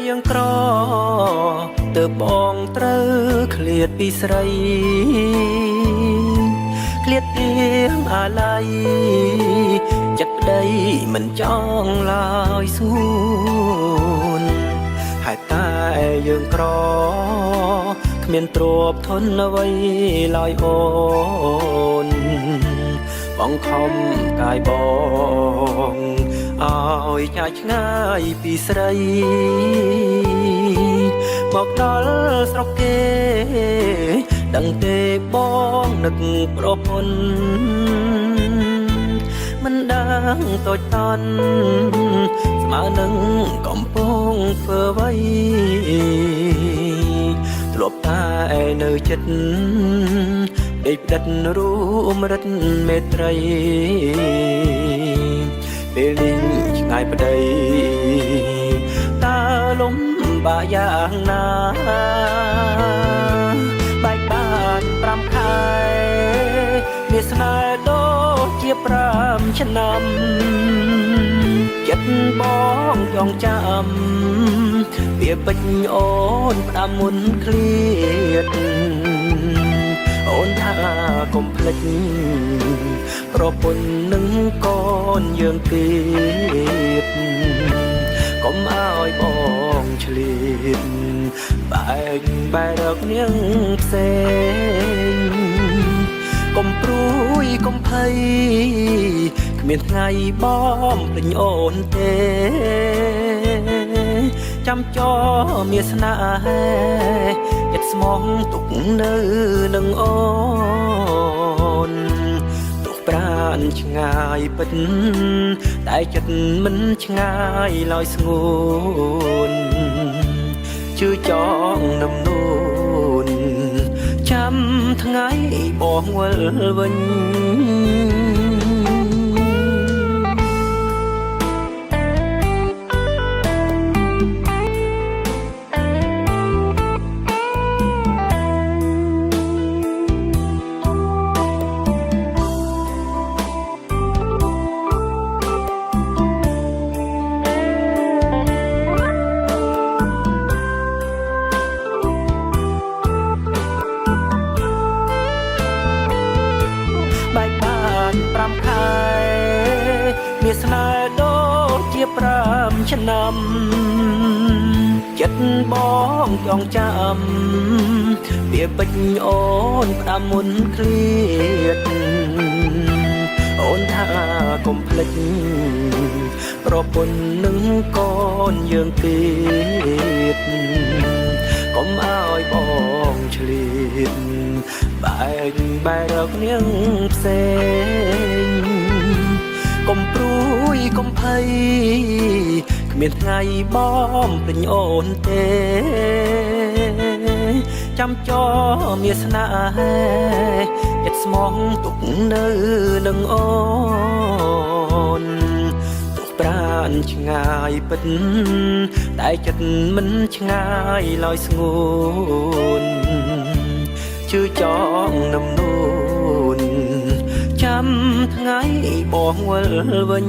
យើងក្រទើបបងត្រូវឃ្លាតពីស្រីឃ្លាតទៀងអាឡ័យចិត្តប្តីមិនចង់ឡើយសួនហេតុតែយើងក្រគ្មានទ្រព្យធនអ្វីឡើយអូនបងខំកាយបងឲ្យចាច់ឆ្ងាយពីស្រីមកដល់ស្រុកគេដឹងទេបងនឹកប្រពន្ធមិនដឹងតូចតន់ស្មើនឹងកំពុងធ្វើអ្វីធ្លាប់តែនៅចិត្តដេកផ្ដិតរួមរិទ្ធមេត្រីពេលនេះឆ្ងាយប្តីតើលំបាកយ៉ាងណាបែកបាន5ខែវាស្នេហ៍ដូចជា5ឆ្នាំចិត្តបងចងចាំវាពេញអូនផ្ដាំមុនឃ្លាតអូនថាកុំភ្លេចប្រពន្ធនឹងកូនយើងទៀតកុំឲ្យបងឆ្លៀតបែកបែរកនាងផ្សេងកុំព្រួយកុំភ័យគ្មានថ្ងៃបងពេញអូនទេចាំចោមានស្នេហ៍ចិត្តស្មងទុកនៅនឹងអូនទុកប្រានឆ្ងាយពិតតែចិត្តមិនឆ្ងាយឡើយស្ងួនជឿចងនឹមនួនចាំថ្ងៃបងវិលវិញបែកបាន5ខែមានស្នេហ៍ដូចជា5ឆ្នាំចិត្តបងចងចាំវាពេញអូនផ្ដាំមុនឃ្លាតអូនថាកុំភ្លេចប្រពន្ធនឹងកូនយើងទៀតកុំឲ្យបងឆ្លៀតបែកបែរកនាងផ្សេងកុំព្រួយកុំភ័យគ្មានថ្ងៃបងពេញអូនទេចាំចោមានស្នេហ៍ចិត្តស្មងទុកនៅនឹងអូនទុកប្រានឆ្ងាយពិតតែចិត្តមិនឆ្ងាយឡើយស្ងួនជឿចងនឹមនួនចាំថ្ងៃបងវិលវិញ